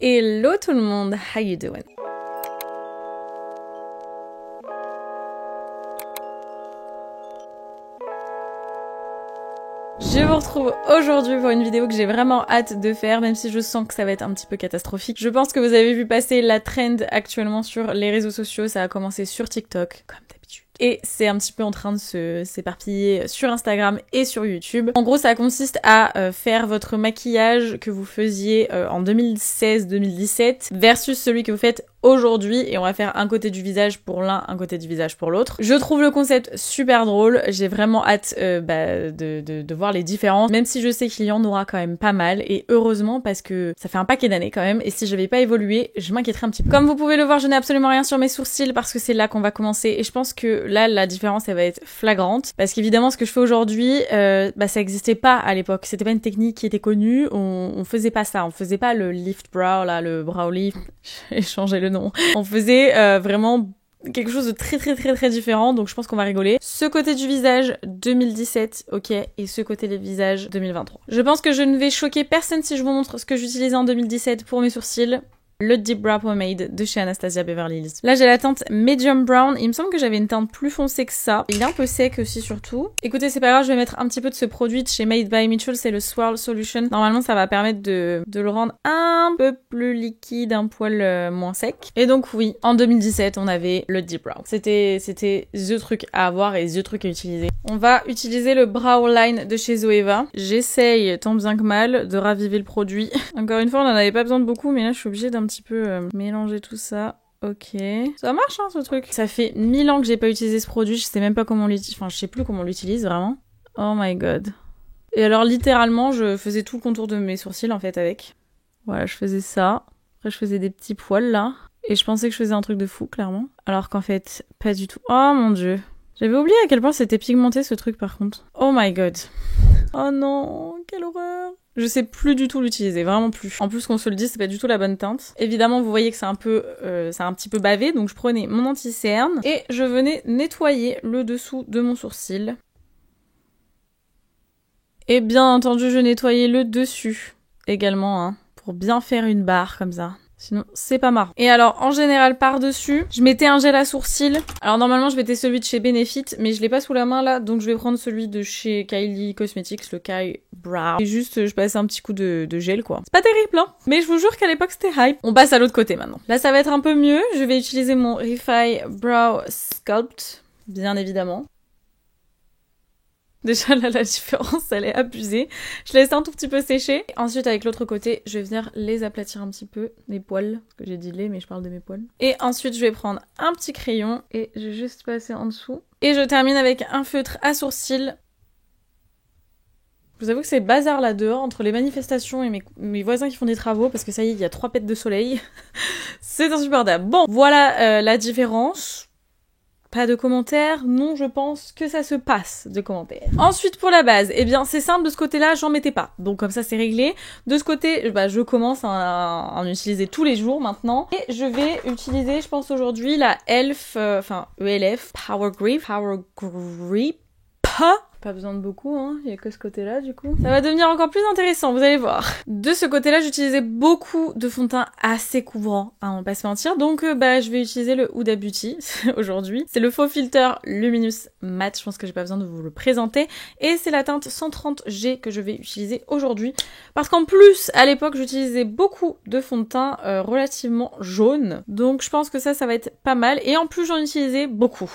Hello tout le monde, how you doing? Je vous retrouve aujourd'hui pour une vidéo que j'ai vraiment hâte de faire, même si je sens que ça va être un petit peu catastrophique. Je pense que vous avez vu passer la trend actuellement sur les réseaux sociaux, ça a commencé sur TikTok, comme d'habitude. Et c'est un petit peu en train de s'éparpiller sur Instagram et sur YouTube. En gros, ça consiste à faire votre maquillage que vous faisiez en 2016-2017 versus celui que vous faites aujourd'hui, et on va faire un côté du visage pour l'un, un côté du visage pour l'autre. Je trouve le concept super drôle, j'ai vraiment hâte de voir les différences, même si je sais qu'il y en aura quand même pas mal, et heureusement parce que ça fait un paquet d'années quand même, et si je vais pas évoluer, je m'inquiéterais un petit peu. Comme vous pouvez le voir, je n'ai absolument rien sur mes sourcils parce que c'est là qu'on va commencer, et je pense que là, la différence, elle va être flagrante, parce qu'évidemment, ce que je fais aujourd'hui, ça existait pas à l'époque, c'était pas une technique qui était connue, on faisait pas ça, on faisait pas le lift brow, là, le brow lift, j'ai changé le nom. On faisait vraiment quelque chose de très différent, donc je pense qu'on va rigoler. Ce côté du visage 2017, ok, et ce côté des visages 2023. Je pense que je ne vais choquer personne si je vous montre ce que j'utilisais en 2017 pour mes sourcils. Le Deep Brow Pomade de chez Anastasia Beverly Hills. Là, j'ai la teinte Medium Brown. Il me semble que j'avais une teinte plus foncée que ça. Il est un peu sec aussi, surtout. Écoutez, c'est pas grave, je vais mettre un petit peu de ce produit de chez Made by Mitchell. C'est le Swirl Solution. Normalement, ça va permettre de le rendre un peu plus liquide, un poil moins sec. Et donc, oui, en 2017, on avait le Deep Brow. C'était the truc à avoir et the truc à utiliser. On va utiliser le Brow Line de chez Zoeva. J'essaye, tant bien que mal, de raviver le produit. Encore une fois, on en avait pas besoin de beaucoup, mais là, je suis obligée d'un petit peu mélanger tout ça. Ok. Ça marche, hein, ce truc. Ça fait 1000 ans que j'ai pas utilisé ce produit. Je sais même pas comment on l'utilise. Enfin, je sais plus comment on l'utilise, vraiment. Oh my god. Et alors, littéralement, je faisais tout le contour de mes sourcils, en fait, avec. Voilà, je faisais ça. Après, je faisais des petits poils, là. Et je pensais que je faisais un truc de fou, clairement. Alors qu'en fait, pas du tout. Oh mon dieu. J'avais oublié à quel point c'était pigmenté, ce truc, par contre. Oh my god. Oh non, quelle horreur. Je sais plus du tout l'utiliser, vraiment plus. En plus qu'on se le dit, c'est pas du tout la bonne teinte. Évidemment, vous voyez que c'est un petit peu bavé, donc je prenais mon anti-cerne et je venais nettoyer le dessous de mon sourcil. Et bien entendu, je nettoyais le dessus également, hein, pour bien faire une barre comme ça. Sinon, c'est pas marrant. Et alors, en général, par-dessus, je mettais un gel à sourcils. Alors, normalement, je mettais celui de chez Benefit, mais je l'ai pas sous la main, là, donc je vais prendre celui de chez Kylie Cosmetics, le Kai Brow. Et juste, je passe un petit coup de gel, quoi. C'est pas terrible, hein, mais je vous jure qu'à l'époque, c'était hype. On passe à l'autre côté, maintenant. Là, ça va être un peu mieux. Je vais utiliser mon Refi Brow Sculpt, bien évidemment. Déjà là, la différence, elle est abusée. Je laisse un tout petit peu sécher. Ensuite, avec l'autre côté, je vais venir les aplatir un petit peu, les poils. Parce que j'ai dit les, mais je parle de mes poils. Et ensuite, je vais prendre un petit crayon et je vais juste passer en dessous. Et je termine avec un feutre à sourcils. Je vous avoue que c'est bazar là dehors, entre les manifestations et mes voisins qui font des travaux, parce que ça y est, il y a 3 pètes de soleil. C'est insupportable. Bon, voilà la différence. Pas de commentaires, non, je pense que ça se passe de commentaires. Ensuite, pour la base, eh bien, c'est simple, de ce côté-là, j'en mettais pas. Donc, comme ça, c'est réglé. De ce côté, je commence à en utiliser tous les jours, maintenant. Et je vais utiliser, je pense, aujourd'hui, la ELF, ELF, Power Grip. Pas besoin de beaucoup, hein, il y a que ce côté-là, du coup. Ça va devenir encore plus intéressant, vous allez voir. De ce côté-là, j'utilisais beaucoup de fond de teint assez couvrant, hein, on va pas se mentir. Donc, je vais utiliser le Huda Beauty, aujourd'hui. C'est le faux filter Luminous Matte, je pense que j'ai pas besoin de vous le présenter. Et c'est la teinte 130G que je vais utiliser aujourd'hui. Parce qu'en plus, à l'époque, j'utilisais beaucoup de fond de teint relativement jaune. Donc, je pense que ça va être pas mal. Et en plus, j'en utilisais beaucoup.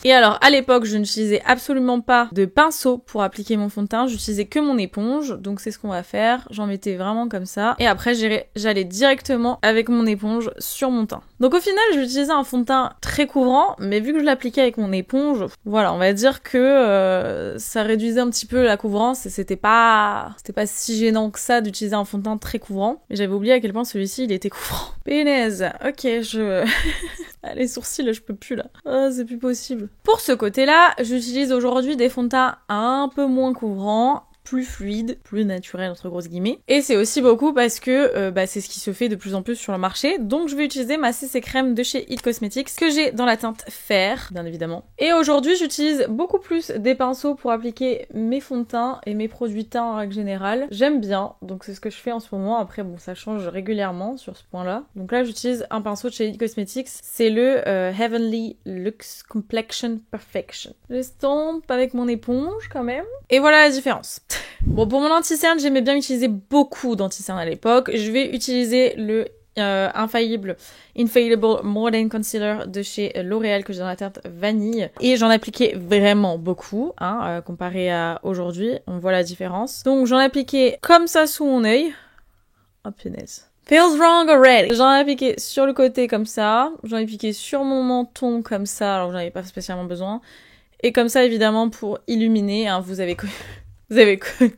Et alors, à l'époque, je n'utilisais absolument pas de pinceau pour appliquer mon fond de teint, j'utilisais que mon éponge, donc c'est ce qu'on va faire, j'en mettais vraiment comme ça, et après j'allais directement avec mon éponge sur mon teint. Donc au final, j'utilisais un fond de teint très couvrant, mais vu que je l'appliquais avec mon éponge, voilà, on va dire que ça réduisait un petit peu la couvrance, et c'était pas si gênant que ça d'utiliser un fond de teint très couvrant, mais j'avais oublié à quel point celui-ci, il était couvrant. Pénaise, ok, Ah, les sourcils, je peux plus là. Oh, c'est plus possible. Pour ce côté-là, j'utilise aujourd'hui des fonds de teint un peu moins couvrants, plus fluide, plus naturel entre grosses guillemets. Et c'est aussi beaucoup parce que c'est ce qui se fait de plus en plus sur le marché. Donc je vais utiliser ma CC crème de chez It Cosmetics que j'ai dans la teinte fer, bien évidemment. Et aujourd'hui j'utilise beaucoup plus des pinceaux pour appliquer mes fonds de teint et mes produits teints en règle générale. J'aime bien, donc c'est ce que je fais en ce moment. Après bon, ça change régulièrement sur ce point-là. Donc là j'utilise un pinceau de chez It Cosmetics, c'est le Heavenly Luxe Complexion Perfection. J'estompe avec mon éponge quand même. Et voilà la différence. Bon, pour mon anti-cerne, j'aimais bien utiliser beaucoup d'anti-cerne à l'époque. Je vais utiliser le Infallible Modern Concealer de chez L'Oréal que j'ai dans la teinte vanille. Et j'en appliquais vraiment beaucoup, comparé à aujourd'hui. On voit la différence. Donc j'en appliquais comme ça sous mon œil. Oh punaise. Feels wrong already. J'en ai appliqué sur le côté comme ça. J'en ai appliqué sur mon menton comme ça, alors que j'en avais pas spécialement besoin. Et comme ça, évidemment, pour illuminer, vous avez connu. Vous avez connu.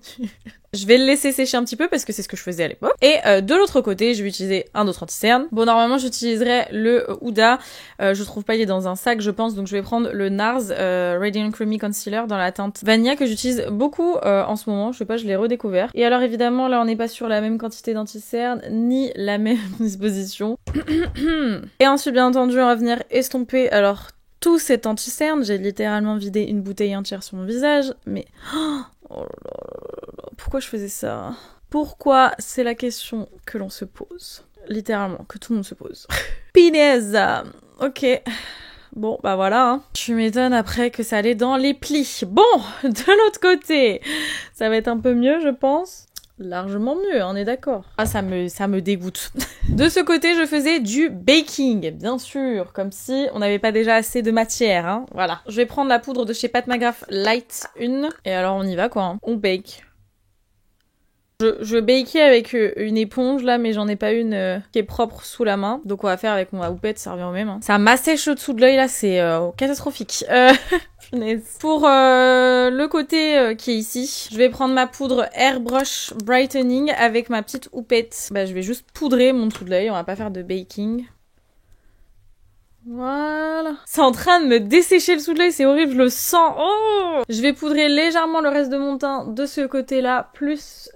Je vais le laisser sécher un petit peu parce que c'est ce que je faisais à l'époque. Et de l'autre côté, je vais utiliser un autre anti-cerne. Bon, normalement, j'utiliserai le Huda. Je trouve pas, il est dans un sac, je pense. Donc, je vais prendre le NARS Radiant Creamy Concealer dans la teinte Vanilla que j'utilise beaucoup en ce moment. Je sais pas, je l'ai redécouvert. Et alors, évidemment, là, on n'est pas sur la même quantité d'anti-cerne ni la même disposition. Et ensuite, bien entendu, on va venir estomper. Alors, tout cet anti-cerne, j'ai littéralement vidé une bouteille entière sur mon visage, mais... Oh là là, pourquoi je faisais ça? Pourquoi? C'est la question que l'on se pose. Littéralement, que tout le monde se pose. Pinaise. Ok. Bon, bah voilà. Tu m'étonnes après que ça allait dans les plis. Bon, de l'autre côté, ça va être un peu mieux, je pense. Largement mieux, on est d'accord. Ah, ça me dégoûte. De ce côté, je faisais du baking, bien sûr, comme si on n'avait pas déjà assez de matière, Voilà. Je vais prendre la poudre de chez Pat McGrath Light 1, et alors on y va, quoi. On bake. Je bakais avec une éponge là, mais j'en ai pas une qui est propre sous la main. Donc on va faire avec ma houppette, ça revient au même. Ça m'assèche au-dessous de l'œil là, c'est catastrophique. Punaise. Pour le côté qui est ici, je vais prendre ma poudre Airbrush Brightening avec ma petite houppette. Bah je vais juste poudrer mon dessous de l'œil, on va pas faire de baking. Voilà. C'est en train de me dessécher le sous de l'œil, c'est horrible, je le sens. Oh! Je vais poudrer légèrement le reste de mon teint de ce côté-là, plus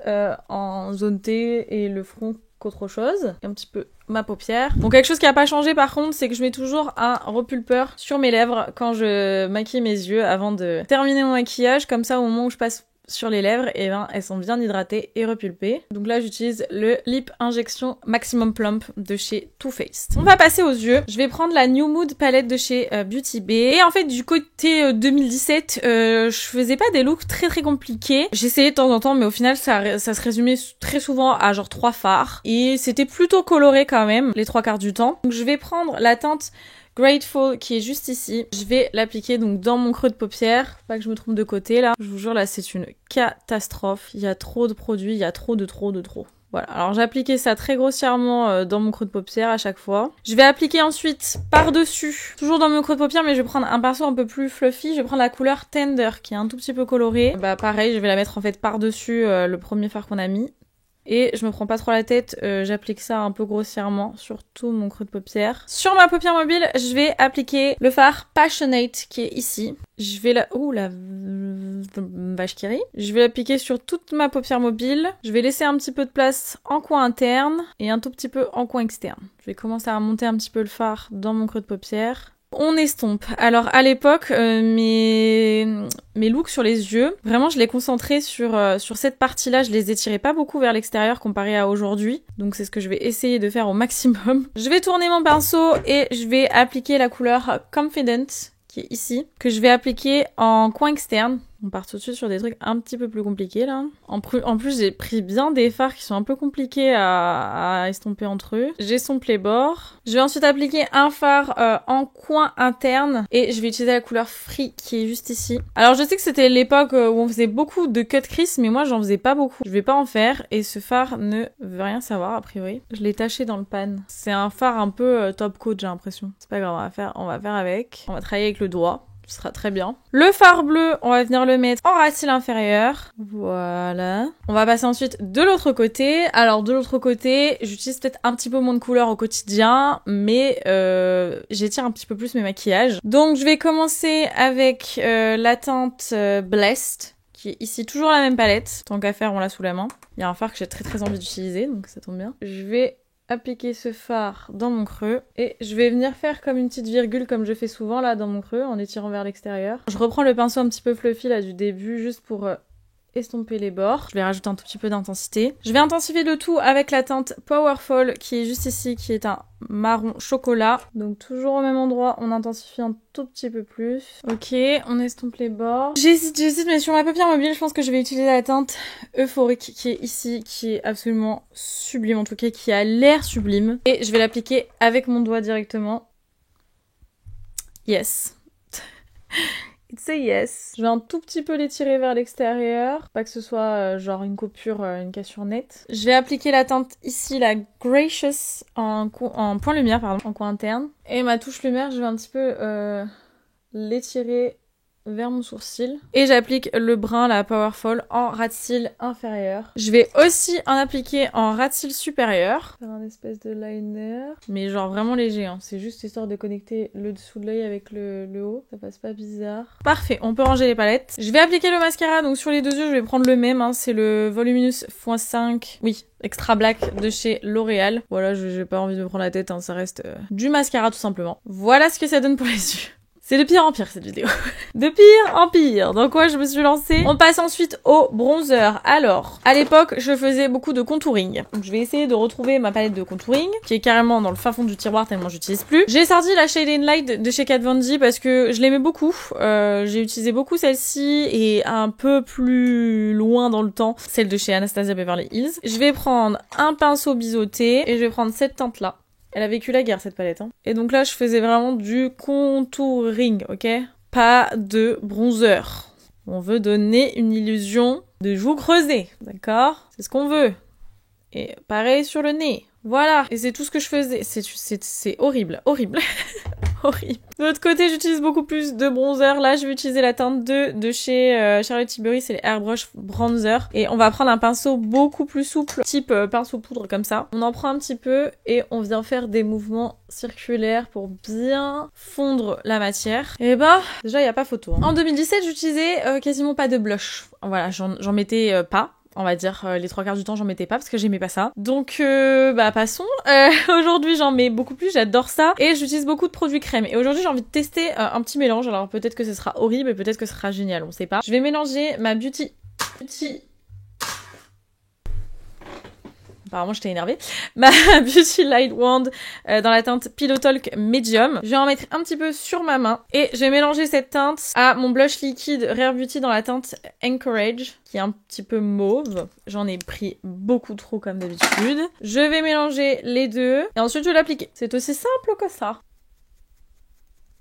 en zone T et le front qu'autre chose. Et un petit peu ma paupière. Bon, quelque chose qui a pas changé par contre, c'est que je mets toujours un repulpeur sur mes lèvres quand je maquille mes yeux avant de terminer mon maquillage. Comme ça, au moment où je passe sur les lèvres, et elles sont bien hydratées et repulpées. Donc là, j'utilise le Lip Injection Maximum Plump de chez Too Faced. On va passer aux yeux. Je vais prendre la New Mood palette de chez Beauty Bay. Et en fait, du côté 2017, je faisais pas des looks très très compliqués. J'essayais de temps en temps, mais au final, ça se résumait très souvent à genre 3 fards. Et c'était plutôt coloré quand même, les 3 quarts du temps. Donc je vais prendre la teinte Grateful qui est juste ici. Je vais l'appliquer donc dans mon creux de paupière. Pas que je me trompe de côté là. Je vous jure là c'est une catastrophe. Il y a trop de produits, il y a trop. Voilà, alors j'ai appliqué ça très grossièrement dans mon creux de paupière à chaque fois. Je vais appliquer ensuite par-dessus, toujours dans mon creux de paupière, mais je vais prendre un pinceau un peu plus fluffy. Je vais prendre la couleur Tender qui est un tout petit peu colorée. Bah pareil, je vais la mettre en fait par-dessus le premier fard qu'on a mis. Et je me prends pas trop la tête, j'applique ça un peu grossièrement sur tout mon creux de paupière. Sur ma paupière mobile, je vais appliquer le fard Passionate qui est ici. Je vais la... Ouh, la vache qui rit. Je vais l'appliquer sur toute ma paupière mobile. Je vais laisser un petit peu de place en coin interne et un tout petit peu en coin externe. Je vais commencer à remonter un petit peu le fard dans mon creux de paupière. On estompe. Alors à l'époque, mes looks sur les yeux, vraiment je les concentrais sur cette partie-là, je les étirais pas beaucoup vers l'extérieur comparé à aujourd'hui. Donc c'est ce que je vais essayer de faire au maximum. Je vais tourner mon pinceau et je vais appliquer la couleur Confident qui est ici, que je vais appliquer en coin externe. On part tout de suite sur des trucs un petit peu plus compliqués là. En plus j'ai pris bien des fards qui sont un peu compliqués à estomper entre eux. J'estompe les bords. Je vais ensuite appliquer un fard en coin interne et je vais utiliser la couleur Free qui est juste ici. Alors je sais que c'était l'époque où on faisait beaucoup de cut crease, mais moi j'en faisais pas beaucoup. Je vais pas en faire et ce fard ne veut rien savoir a priori. Je l'ai taché dans le pan. C'est un fard un peu top coat j'ai l'impression. C'est pas grave, on va faire avec. On va travailler avec le doigt. Ce sera très bien. Le fard bleu, on va venir le mettre en racine inférieure. Voilà. On va passer ensuite de l'autre côté. Alors de l'autre côté, j'utilise peut-être un petit peu moins de couleur au quotidien, mais j'étire un petit peu plus mes maquillages. Donc je vais commencer avec la teinte Blessed, qui est ici, toujours la même palette. Tant qu'à faire, on l'a sous la main. Il y a un fard que j'ai très envie d'utiliser, donc ça tombe bien. Je vais appliquer ce fard dans mon creux et je vais venir faire comme une petite virgule comme je fais souvent là dans mon creux en étirant vers l'extérieur. Je reprends le pinceau un petit peu fluffy là du début juste pour estomper les bords. Je vais rajouter un tout petit peu d'intensité. Je vais intensifier le tout avec la teinte Powerful qui est juste ici, qui est un marron chocolat. Donc toujours au même endroit, on intensifie un tout petit peu plus. Ok, on estompe les bords. J'hésite, mais sur ma paupière mobile, je pense que je vais utiliser la teinte Euphorique qui est ici, qui est absolument sublime, en tout cas qui a l'air sublime. Et je vais l'appliquer avec mon doigt directement. Yes. It's a yes. Je vais un tout petit peu l'étirer vers l'extérieur, pas que ce soit genre une coupure, une cassure nette. Je vais appliquer la teinte ici, la Gracious, en point lumière, pardon, en coin interne. Et ma touche lumière, je vais un petit peu l'étirer vers mon sourcil. Et j'applique le brun, la Powerful, en ras de cils inférieur. Je vais aussi en appliquer en ras de cils supérieur. Faire un espèce de liner. Mais genre vraiment léger, hein. C'est juste histoire de connecter le dessous de l'œil avec le haut. Ça passe pas bizarre. Parfait, on peut ranger les palettes. Je vais appliquer le mascara, donc sur les deux yeux, je vais prendre le même, hein. C'est le Voluminous x5. Oui. Extra Black de chez L'Oréal. Voilà, j'ai pas envie de me prendre la tête, hein. Ça reste du mascara tout simplement. Voilà ce que ça donne pour les yeux. C'est de pire en pire cette vidéo. De pire en pire. Dans quoi je me suis lancée. On passe ensuite au bronzer. Alors, à l'époque, je faisais beaucoup de contouring. Donc je vais essayer de retrouver ma palette de contouring, qui est carrément dans le fin fond du tiroir tellement j'utilise plus. J'ai sorti la Shade and Light de chez Kat Von D parce que je l'aimais beaucoup. J'ai utilisé beaucoup celle-ci et un peu plus loin dans le temps, celle de chez Anastasia Beverly Hills. Je vais prendre un pinceau biseauté et je vais prendre cette teinte-là. Elle a vécu la guerre, cette palette, hein. Et donc là, je faisais vraiment du contouring, ok? Pas de bronzer. On veut donner une illusion de joues creusées, d'accord? C'est ce qu'on veut. Et pareil sur le nez. Voilà. Et c'est tout ce que je faisais. C'est horrible. Horrible. Horrible. De l'autre côté, j'utilise beaucoup plus de bronzer. Là, je vais utiliser la teinte 2 de chez Charlotte Tilbury. C'est les Airbrush Bronzer. Et on va prendre un pinceau beaucoup plus souple, type pinceau poudre comme ça. On en prend un petit peu et on vient faire des mouvements circulaires pour bien fondre la matière. Et bah, déjà, il n'y a pas photo, hein. En 2017, j'utilisais quasiment pas de blush. Voilà, j'en mettais pas. On va dire les 3/4 du temps j'en mettais pas parce que j'aimais pas ça. Donc bah passons. Aujourd'hui j'en mets beaucoup plus, j'adore ça. Et j'utilise beaucoup de produits crème. Et aujourd'hui j'ai envie de tester un petit mélange. Alors peut-être que ce sera horrible et peut-être que ce sera génial, on sait pas. Je vais mélanger ma Apparemment, j'étais énervée. Ma Beauty Light Wand dans la teinte Pillow Talk Medium. Je vais en mettre un petit peu sur ma main. Et je vais mélanger cette teinte à mon blush liquide Rare Beauty dans la teinte Encourage, qui est un petit peu mauve. J'en ai pris beaucoup trop comme d'habitude. Je vais mélanger les deux. Et ensuite, je vais l'appliquer. C'est aussi simple que ça.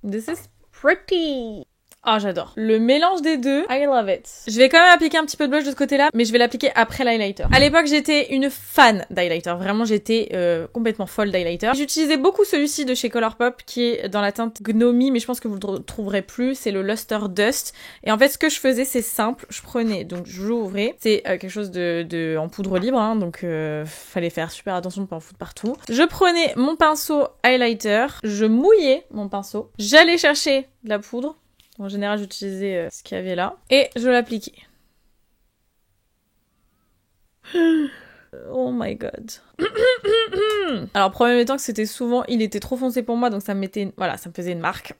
This is pretty. Ah, j'adore. Le mélange des deux, I love it. Je vais quand même appliquer un petit peu de blush de ce côté-là, mais je vais l'appliquer après l'highlighter. À l'époque, j'étais une fan d'highlighter. Vraiment, j'étais complètement folle d'highlighter. J'utilisais beaucoup celui-ci de chez Colourpop, qui est dans la teinte Gnomy, mais je pense que vous le trouverez plus. C'est le Luster Dust. Et en fait, ce que je faisais, c'est simple. Je prenais, donc j'ouvrais. C'est quelque chose en poudre libre, hein, donc fallait faire super attention de ne pas en foutre partout. Je prenais mon pinceau highlighter, je mouillais mon pinceau, j'allais chercher de la poudre. En général, j'utilisais ce qu'il y avait là. Et je l'appliquais. Oh my god. Alors, problème étant que c'était souvent... Il était trop foncé pour moi, donc ça me mettait... Voilà, ça me faisait une marque.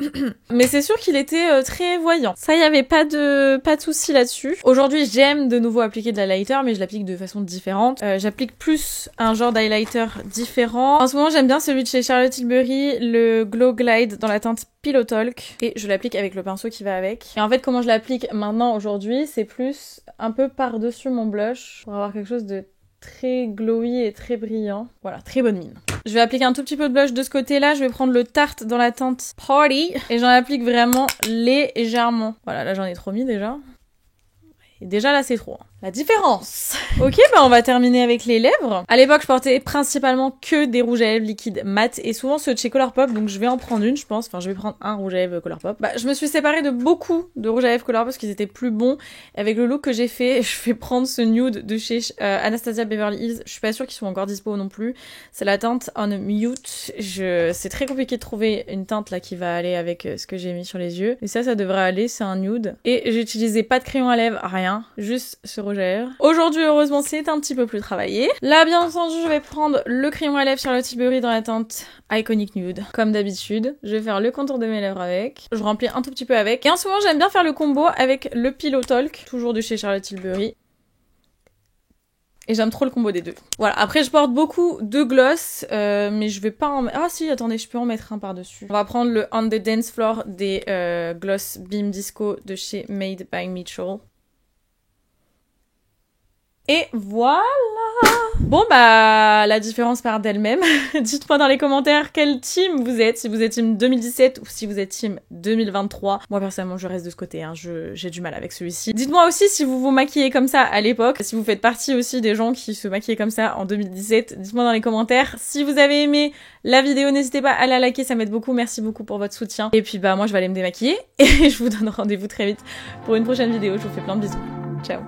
Mais c'est sûr qu'il était très voyant. Ça, il y avait pas de souci là-dessus. Aujourd'hui, j'aime de nouveau appliquer de l'highlighter, mais je l'applique de façon différente. J'applique plus un genre d'highlighter différent. En ce moment, j'aime bien celui de chez Charlotte Tilbury, le Glow Glide dans la teinte Pillow Talk. Et je l'applique avec le pinceau qui va avec. Et en fait, comment je l'applique maintenant, aujourd'hui, c'est plus un peu par-dessus mon blush pour avoir quelque chose de très glowy et très brillant. Voilà, très bonne mine. Je vais appliquer un tout petit peu de blush de ce côté-là. Je vais prendre le Tarte dans la teinte Party. Et j'en applique vraiment légèrement. Voilà, là j'en ai trop mis déjà. Et déjà là c'est trop. La différence. Ok, bah on va terminer avec les lèvres. À l'époque, je portais principalement que des rouges à lèvres liquides mat et souvent ceux de chez Colourpop, donc je vais en prendre une, je pense. Enfin, je vais prendre un rouge à lèvres Colourpop. Bah, je me suis séparée de beaucoup de rouges à lèvres Colourpop parce qu'ils étaient plus bons. Avec le look que j'ai fait, je vais prendre ce nude de chez Anastasia Beverly Hills. Je suis pas sûre qu'ils soient encore dispo non plus. C'est la teinte On Mute. C'est très compliqué de trouver une teinte là qui va aller avec ce que j'ai mis sur les yeux. Et ça devrait aller, c'est un nude. Et j'ai utilisé pas de crayon à lèvres, rien. Juste ce rouge à lèvres. Aujourd'hui, heureusement, c'est un petit peu plus travaillé. Là, bien entendu, je vais prendre le crayon à lèvres Charlotte Tilbury dans la teinte Iconic Nude. Comme d'habitude, je vais faire le contour de mes lèvres avec. Je remplis un tout petit peu avec. Et en ce moment, j'aime bien faire le combo avec le Pillow Talk, toujours de chez Charlotte Tilbury. Et j'aime trop le combo des deux. Voilà, après je porte beaucoup de gloss, mais je vais pas en... Ah si, attendez, je peux en mettre un par-dessus. On va prendre le On the Dance Floor des gloss Beam Disco de chez Made by Mitchell. Et voilà. Bon bah la différence part d'elle-même. Dites-moi dans les commentaires quel team vous êtes, si vous êtes team 2017 ou si vous êtes team 2023. Moi personnellement je reste de ce côté, hein. J'ai du mal avec celui-ci. Dites-moi aussi si vous vous maquillez comme ça à l'époque, si vous faites partie aussi des gens qui se maquillaient comme ça en 2017. Dites-moi dans les commentaires. Si vous avez aimé la vidéo, n'hésitez pas à la liker, ça m'aide beaucoup. Merci beaucoup pour votre soutien. Et puis bah moi je vais aller me démaquiller et je vous donne rendez-vous très vite pour une prochaine vidéo. Je vous fais plein de bisous. Ciao.